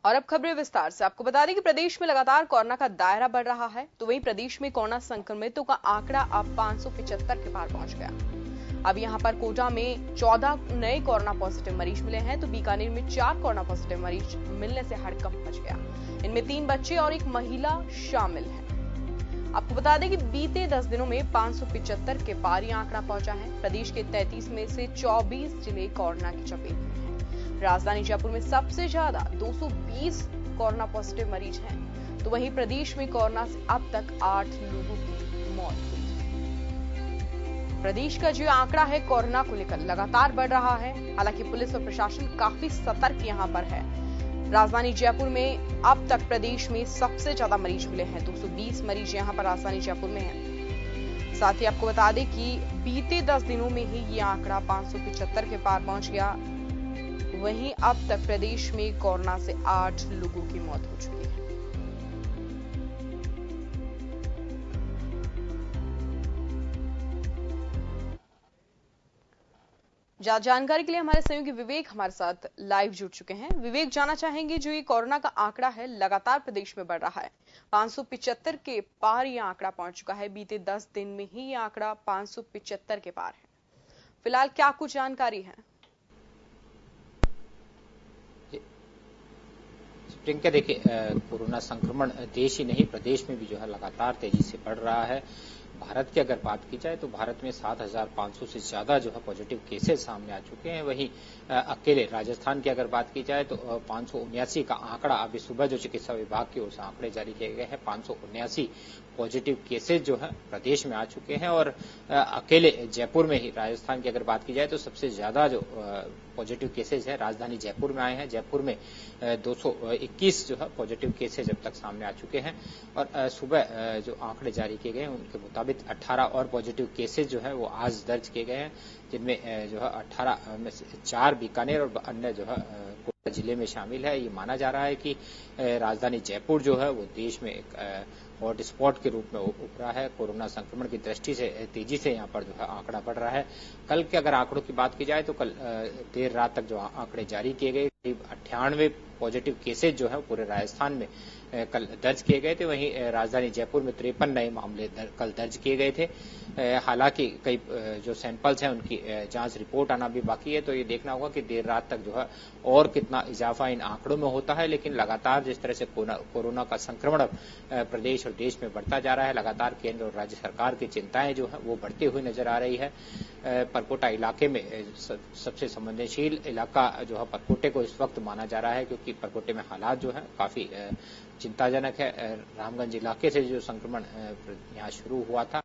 और अब खबरें विस्तार से। आपको बता दें कि प्रदेश में लगातार कोरोना का दायरा बढ़ रहा है, तो वहीं प्रदेश में कोरोना संक्रमितों का आंकड़ा अब 575 के पार पहुंच गया। अब यहां पर कोटा में 14 नए कोरोना पॉजिटिव मरीज मिले हैं, तो बीकानेर में 4 कोरोना पॉजिटिव मरीज मिलने से हड़कंप मच गया। इनमें 3 बच्चे और 1 महिला शामिल है। आपको बता दें कि बीते 10 दिनों में 575 के पार यह आंकड़ा पहुंचा है। प्रदेश के 33 में से 24 जिले कोरोना की चपेट में हैं। राजधानी जयपुर में सबसे ज्यादा 220 कोरोना पॉजिटिव मरीज हैं, तो वहीं प्रदेश में कोरोना से अब तक 8 लोगों की मौत हुई है। प्रदेश का जो आंकड़ा है कोरोना को लेकर लगातार बढ़ रहा है। हालांकि पुलिस और प्रशासन काफी सतर्क यहां पर है। राजधानी जयपुर में अब तक प्रदेश में सबसे ज्यादा मरीज मिले हैं, 220 मरीज यहां पर राजधानी जयपुर में हैं। साथ ही आपको बता दें कि बीते 10 दिनों में ही ये आंकड़ा 575 के पार पहुंच गया। वहीं अब तक प्रदेश में कोरोना से 8 लोगों की मौत हो चुकी है। ज्यादा जानकारी के लिए हमारे सहयोगी विवेक हमारे साथ लाइव जुड़ चुके हैं। विवेक, जानना चाहेंगे जो ये कोरोना का आंकड़ा है लगातार प्रदेश में बढ़ रहा है, 575 के पार यह आंकड़ा पहुंच चुका है। बीते 10 दिन में ही यह आंकड़ा 575 के पार है। फिलहाल क्या कुछ जानकारी है? प्रियंका, देखिए, कोरोना संक्रमण देश ही नहीं प्रदेश में भी जो है लगातार तेजी से बढ़ रहा है। भारत की अगर बात की जाए तो भारत में 7,500 से ज्यादा जो है पॉजिटिव केसेस सामने आ चुके हैं। वहीं अकेले राजस्थान की अगर बात की जाए तो 579 का आंकड़ा अभी सुबह जो चिकित्सा विभाग की ओर से आंकड़े जारी किए गए हैं, 579 पॉजिटिव केसेस जो है प्रदेश में आ चुके हैं। और अकेले जयपुर में ही राजस्थान की अगर बात की जाए तो सबसे ज्यादा जो पॉजिटिव केसेस है राजधानी जयपुर में आए हैं। जयपुर में 221 जो है पॉजिटिव केसेज अब तक सामने आ चुके हैं। और सुबह जो आंकड़े जारी किए गए हैं उनके मुताबिक 18 और पॉजिटिव केसेज जो है वो आज दर्ज किए गए हैं, जिनमें जो है 18 में से 4 बीकानेर और अन्य जो है कोटा जिले में शामिल है। ये माना जा रहा है कि राजधानी जयपुर जो है वो देश में एक हॉटस्पॉट के रूप में उभरा है। कोरोना संक्रमण की दृष्टि से तेजी से यहाँ पर जो है आंकड़ा बढ़ रहा है। कल के अगर आंकड़ों की बात की जाए तो कल देर रात तक जो आंकड़े जारी किए गए, करीब 98 पॉजिटिव केसेज जो है पूरे राजस्थान में कल दर्ज किए गए थे। वहीं राजधानी जयपुर में 53 नए मामले कल दर्ज किए गए थे। हालांकि कई जो सैंपल्स हैं उनकी जांच रिपोर्ट आना भी बाकी है, तो ये देखना होगा कि देर रात तक जो है और कितना इजाफा इन आंकड़ों में होता है। लेकिन लगातार जिस तरह से कोरोना का संक्रमण प्रदेश और देश में बढ़ता जा रहा है, लगातार केंद्र और राज्य सरकार की चिंताएं जो है वो बढ़ती हुई नजर आ रही है। परकोटा इलाके में सबसे संवेदनशील इलाका जो है परकोटे को इस वक्त माना जा रहा है, क्योंकि परकोटे में हालात जो है काफी चिंताजनक है। रामगंज इलाके से जो संक्रमण यहाँ शुरू हुआ था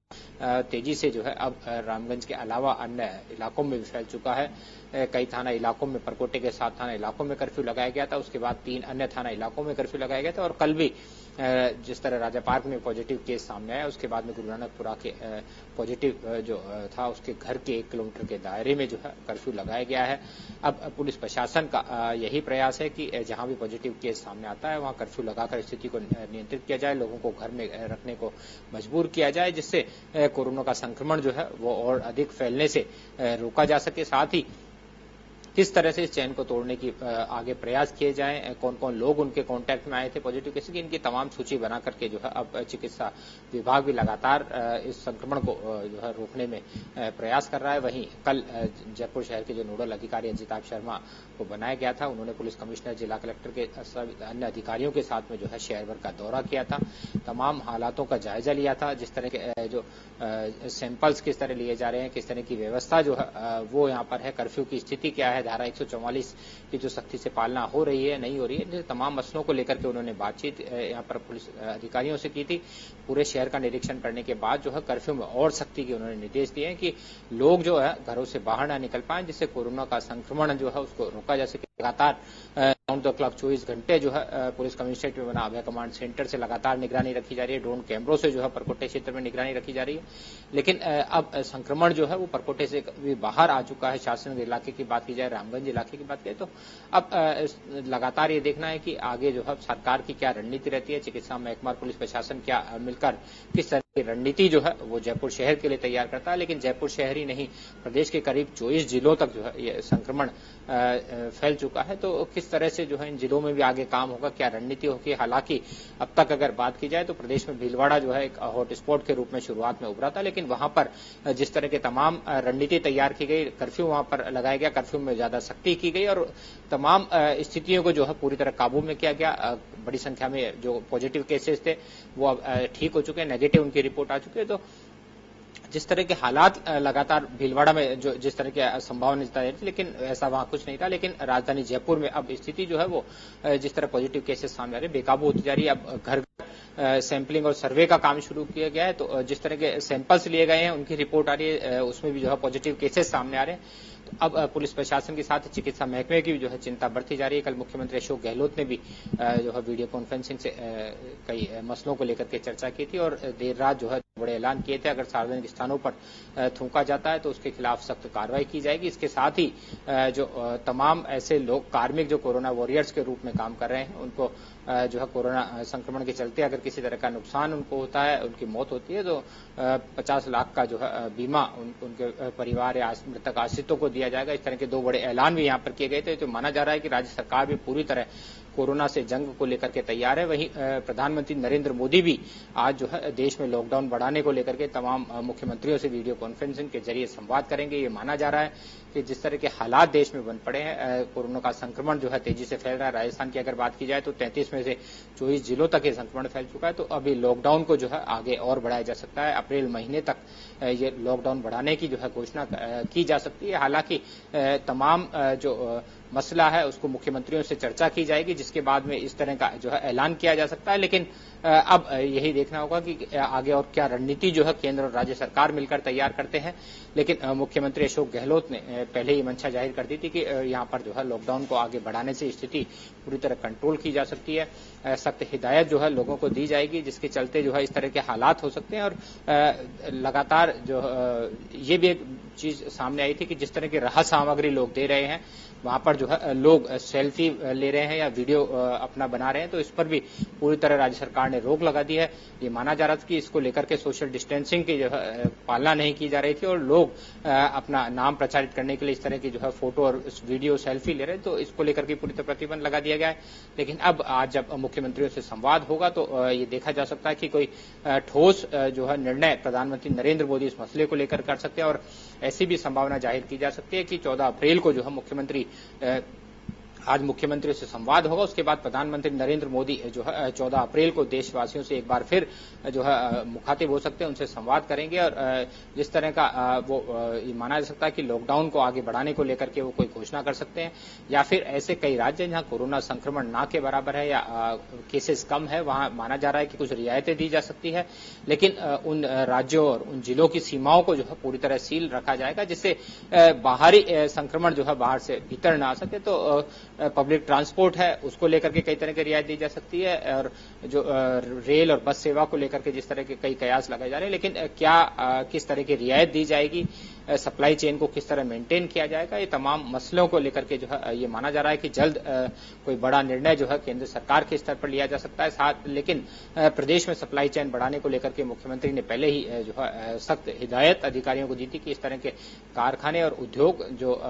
तेजी से जो है अब रामगंज के अलावा अन्य इलाकों में भी फैल चुका है। कई थाना इलाकों में, परकोटे के 7 थाना इलाकों में कर्फ्यू लगाया गया था। उसके बाद 3 अन्य थाना इलाकों में कर्फ्यू लगाया गया था। और कल भी जिस तरह राजा पार्क में पॉजिटिव केस सामने आया, उसके बाद में गुरु नानकपुरा के पॉजिटिव जो था उसके घर के 1 किलोमीटर के दायरे में जो है कर्फ्यू लगाया गया है। अब पुलिस प्रशासन का यही प्रयास है कि जहां भी पॉजिटिव केस सामने आता है वहां कर्फ्यू लगाकर स्थिति को नियंत्रित किया जाए, लोगों को घर में रखने को मजबूर किया जाए, जिससे कोरोना का संक्रमण जो है वो और अधिक फैलने से रोका जा सके। साथ ही किस तरह से इस चैन को तोड़ने की आगे प्रयास किए जाएं, कौन कौन लोग उनके कांटेक्ट में आए थे पॉजिटिव केस की, इनकी तमाम सूची बना करके जो है अब चिकित्सा विभाग भी लगातार इस संक्रमण को जो है रोकने में प्रयास कर रहा है। वहीं कल जयपुर शहर के जो नोडल अधिकारी अजिताभ शर्मा को बनाया गया था, उन्होंने पुलिस कमिश्नर, जिला कलेक्टर के अन्य अधिकारियों के साथ में जो है शहर भर का दौरा किया था, तमाम हालातों का जायजा लिया था। जिस तरह के जो सैंपल्स किस तरह लिए जा रहे हैं, किस तरह की व्यवस्था जो है वो यहाँ पर है, कर्फ्यू की स्थिति क्या है, धारा 144 की जो सख्ती से पालना हो रही है नहीं हो रही है, तमाम मसलों को लेकर के उन्होंने बातचीत यहाँ पर पुलिस अधिकारियों से की थी। पूरे शहर का निरीक्षण करने के बाद जो है कर्फ्यू में और सख्ती के उन्होंने निर्देश दिए हैं कि लोग जो है घरों से बाहर ना निकल पाए, जिससे कोरोना का संक्रमण जो है उसको रोका जा सके। लगातार राउंड द क्लॉक 24 घंटे जो है पुलिस कमिश्नरेट में बना अभय कमांड सेंटर से लगातार निगरानी रखी जा रही है। ड्रोन कैमरों से जो है परकोटे क्षेत्र में निगरानी रखी जा रही है। लेकिन अब संक्रमण जो है वो परकोटे से भी बाहर आ चुका है। शासन इलाके की बात की जाए, रामगंज इलाके की बात करें तो अब लगातार ये देखना है कि आगे जो है सरकार की क्या रणनीति रहती है, चिकित्सा महकमा और पुलिस प्रशासन क्या मिलकर किस तरह रणनीति जो है वो जयपुर शहर के लिए तैयार करता है, लेकिन जयपुर शहर ही नहीं, प्रदेश के करीब 24 जिलों तक जो है ये संक्रमण फैल चुका है। तो किस तरह से जो है इन जिलों में भी आगे काम होगा, क्या रणनीति होगी। हालांकि अब तक अगर बात की जाए तो प्रदेश में भीलवाड़ा जो है एक हॉटस्पॉट के रूप में शुरुआत में उभरा था, लेकिन वहां पर जिस तरह के तमाम रणनीति तैयार की गई, कर्फ्यू वहां पर लगाया गया, कर्फ्यू में ज्यादा सख्ती की गई और तमाम स्थितियों को जो है पूरी तरह काबू में किया गया। बड़ी संख्या में जो पॉजिटिव केसेस थे वो अब ठीक हो चुके हैं, नेगेटिव उनकी रिपोर्ट आ चुकी है। तो जिस तरह के हालात लगातार भीलवाड़ा में जो जिस तरह की संभावना जताई थी, लेकिन ऐसा वहां कुछ नहीं था। लेकिन राजधानी जयपुर में अब स्थिति जो है वो जिस तरह पॉजिटिव केसेस सामने आ रहे हैं, बेकाबू होती जा रही है। अब घर सैंपलिंग और सर्वे का काम शुरू किया गया है। तो जिस तरह के सैंपल्स लिए गए हैं उनकी रिपोर्ट आ रही है, उसमें भी जो है पॉजिटिव केसेस सामने आ रहे हैं। तो अब पुलिस प्रशासन के साथ चिकित्सा महकमे की जो है चिंता बढ़ती जा रही है। कल मुख्यमंत्री अशोक गहलोत ने भी जो है वीडियो कॉन्फ्रेंसिंग से कई मसलों को लेकर के चर्चा की थी और देर रात जो है बड़े ऐलान किए थे, अगर सार्वजनिक स्थानों पर थूका जाता है तो उसके खिलाफ सख्त कार्रवाई की जाएगी। इसके साथ ही जो तमाम ऐसे लोग कार्मिक जो कोरोना वॉरियर्स के रूप में काम कर रहे हैं उनको जो है कोरोना संक्रमण के चलते अगर किसी तरह का नुकसान उनको होता है, उनकी मौत होती है, तो 50 लाख का जो है बीमा उनके परिवार या मृतक आश्रितों को दिया जाएगा। इस तरह के 2 बड़े ऐलान भी यहाँ पर किए गए थे। तो माना जा रहा है कि राज्य सरकार भी पूरी तरह कोरोना से जंग को लेकर के तैयार है। वहीं प्रधानमंत्री नरेंद्र मोदी भी आज जो है देश में लॉकडाउन बढ़ाने को लेकर के तमाम मुख्यमंत्रियों से वीडियो कॉन्फ्रेंसिंग के जरिए संवाद करेंगे। ये माना जा रहा है कि जिस तरह के हालात देश में बन पड़े हैं, कोरोना का संक्रमण जो है तेजी से फैल रहा है। राजस्थान की अगर बात की जाए तो 33 में से 24 जिलों तक ये संक्रमण फैल चुका है। तो अभी लॉकडाउन को जो है आगे और बढ़ाया जा सकता है। अप्रैल महीने तक ये लॉकडाउन बढ़ाने की जो है घोषणा की जा सकती है। हालांकि तमाम जो मसला है उसको मुख्यमंत्रियों से चर्चा की जाएगी, जिसके बाद में इस तरह का जो है ऐलान किया जा सकता है। लेकिन अब यही देखना होगा कि आगे और क्या रणनीति जो है केंद्र और राज्य सरकार मिलकर तैयार करते हैं। लेकिन मुख्यमंत्री अशोक गहलोत ने पहले ही मंशा जाहिर कर दी थी कि यहाँ पर जो है लॉकडाउन को आगे बढ़ाने से स्थिति पूरी तरह कंट्रोल की जा सकती है। सख्त हिदायत जो है लोगों को दी जाएगी, जिसके चलते जो है इस तरह के हालात हो सकते हैं। और लगातार जो ये भी एक चीज सामने आई थी कि जिस तरह की राहत सामग्री लोग दे रहे हैं, वहां पर जो है लोग सेल्फी ले रहे हैं या वीडियो अपना बना रहे हैं, तो इस पर भी पूरी तरह राज्य सरकार ने रोक लगा दी है। ये माना जा रहा था कि इसको लेकर के सोशल डिस्टेंसिंग की जो है पालना नहीं की जा रही थी और लोग अपना नाम प्रचारित करने के लिए इस तरह की जो है फोटो और वीडियो सेल्फी ले रहे हैं, तो इसको लेकर के पूरी तरह प्रतिबंध लगा दिया गया है। लेकिन अब आज जब मुख्यमंत्रियों से संवाद होगा तो ये देखा जा सकता है कि कोई ठोस जो है निर्णय प्रधानमंत्री नरेंद्र मोदी इस मसले को लेकर कर सकते हैं। और ऐसी भी संभावना जाहिर की जा सकती है कि 14 अप्रैल को जो है मुख्यमंत्री आज मुख्यमंत्रियों से संवाद होगा। उसके बाद प्रधानमंत्री नरेंद्र मोदी जो है 14 अप्रैल को देशवासियों से एक बार फिर जो है मुखातिब हो सकते हैं, उनसे संवाद करेंगे। और जिस तरह का वो माना जा सकता है कि लॉकडाउन को आगे बढ़ाने को लेकर के वो कोई घोषणा कर सकते हैं, या फिर ऐसे कई राज्य जहां कोरोना संक्रमण ना के बराबर है या केसेस कम है, वहां माना जा रहा है कि कुछ रियायतें दी जा सकती है। लेकिन उन राज्यों और उन जिलों की सीमाओं को जो है पूरी तरह सील रखा जाएगा, जिससे बाहरी संक्रमण जो है बाहर से भीतर ना आ सके। तो पब्लिक ट्रांसपोर्ट है उसको लेकर के कई तरह की रियायत दी जा सकती है, और जो रेल और बस सेवा को लेकर के जिस तरह के कई कयास लगाए जा रहे हैं। लेकिन क्या किस तरह की रियायत दी जाएगी, सप्लाई चेन को किस तरह मेंटेन किया जाएगा, ये तमाम मसलों को लेकर के जो है ये माना जा रहा है कि जल्द कोई बड़ा निर्णय जो है केंद्र सरकार के स्तर पर लिया जा सकता है। साथ लेकिन प्रदेश में सप्लाई चेन बढ़ाने को लेकर के मुख्यमंत्री ने पहले ही जो है सख्त हिदायत अधिकारियों को दी थी कि इस तरह के कारखाने और उद्योग जो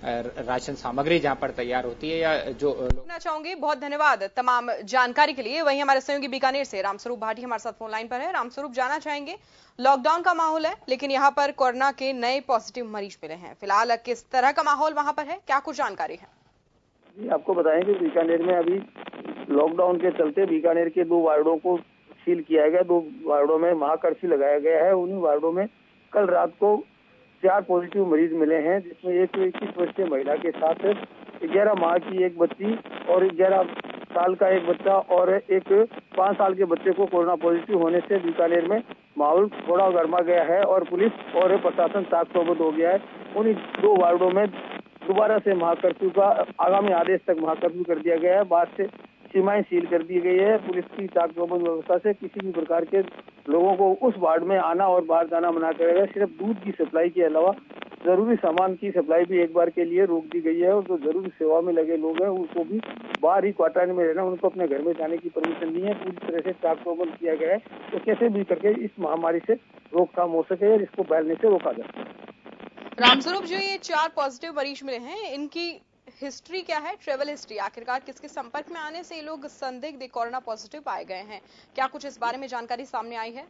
राशन सामग्री जहां पर तैयार होती है या जो कहना चाहूंगी। बहुत धन्यवाद तमाम जानकारी के लिए। वहीं हमारे सहयोगी बीकानेर से रामस्वरूप भाटी हमारे साथ फोन लाइन पर है। रामस्वरूप, जानना चाहेंगे, लॉकडाउन का माहौल है लेकिन यहाँ पर कोरोना के नए पॉजिटिव मरीज मिले हैं, फिलहाल किस तरह का माहौल वहां पर है, क्या कुछ जानकारी है? जी, आपको बताएं कि बीकानेर में अभी लॉकडाउन के चलते बीकानेर के 2 वार्डों को सील किया गया। 2 वार्डों में महाकर्फ्यू लगाया गया है। उन्हीं वार्डों में कल रात को 4 पॉजिटिव मरीज मिले हैं, जिसमें एक 21 वर्षीय महिला के साथ 11 माह की एक बच्ची और 11 साल का एक बच्चा और एक 5 साल के बच्चे को कोरोना पॉजिटिव होने से बीकानेर में माहौल थोड़ा गर्मा गया है और पुलिस और प्रशासन ताक-तोबत हो गया है। उन्हीं 2 वार्डों में दोबारा से महाकर्फ्यू का आगामी आदेश तक महाकर्फ्यू कर दिया गया है। बाद से सीमाएं सील कर दी गई है। पुलिस की ताक-तोबत व्यवस्था से किसी भी प्रकार के लोगों को उस वार्ड में आना और बाहर जाना मना करेगा। सिर्फ दूध की सप्लाई के अलावा जरूरी सामान की सप्लाई भी एक बार के लिए रोक दी गई है और जो जरूरी सेवा में लगे लोग हैं उनको भी बाहर ही क्वारंटाइन में रहना, उनको अपने घर में जाने की परमिशन नहीं है। पूरी तरह से चाक चौबंद किया गया है तो कैसे भी करके इस महामारी से रोकथाम हो सके और इसको फैलने से रोका जा सके। रामस्वरूप जी, ये 4 पॉजिटिव मरीज मिले हैं, इनकी हिस्ट्री क्या है, ट्रेवल हिस्ट्री? आखिरकार किसके संपर्क में आने से ये लोग संदिग्ध कोरोना पॉजिटिव पाए गए हैं? क्या कुछ इस बारे में जानकारी सामने आई है?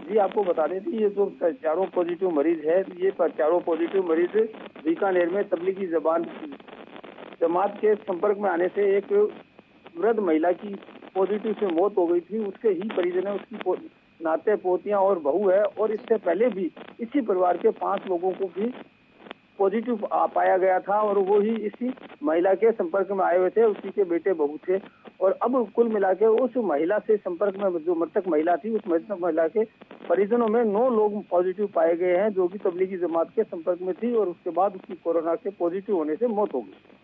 जी, आपको बता दें कि ये जो चारों पॉजिटिव मरीज है, ये चारों पॉजिटिव मरीज बीकानेर में तबलीगी जमात के संपर्क में आने से एक वृद्ध महिला की पॉजिटिव से मौत हो गई थी। उसके ही परिजन है, उसकी नाते पोतियां और बहू है और इससे पहले भी इसी परिवार के 5 लोगों को भी पॉजिटिव पाया गया था और वो ही इसी महिला के संपर्क में आए हुए थे, उसी के बेटे बहू थे। और अब कुल मिला के उस महिला से संपर्क में जो मृतक महिला थी, उस मृतक महिला के परिजनों में 9 लोग पॉजिटिव पाए गए हैं जो कि तबलीगी जमात के संपर्क में थी और उसके बाद उसकी कोरोना के पॉजिटिव होने से मौत हो गई।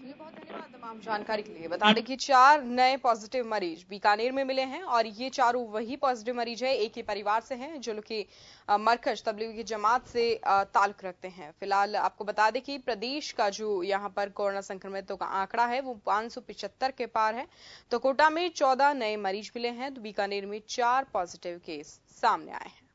बहुत धन्यवाद तमाम जानकारी के लिए। बता दें कि 4 नए पॉजिटिव मरीज बीकानेर में मिले हैं और ये चारों वही पॉजिटिव मरीज है, एक ही परिवार से हैं जो कि मरकज तबलीगी जमात से ताल्लुक रखते हैं। फिलहाल आपको बता दें कि प्रदेश का जो यहाँ पर कोरोना संक्रमितों का आंकड़ा है वो 575 के पार है। तो कोटा में 14 नए मरीज मिले हैं तो बीकानेर में 4 पॉजिटिव केस सामने आए हैं।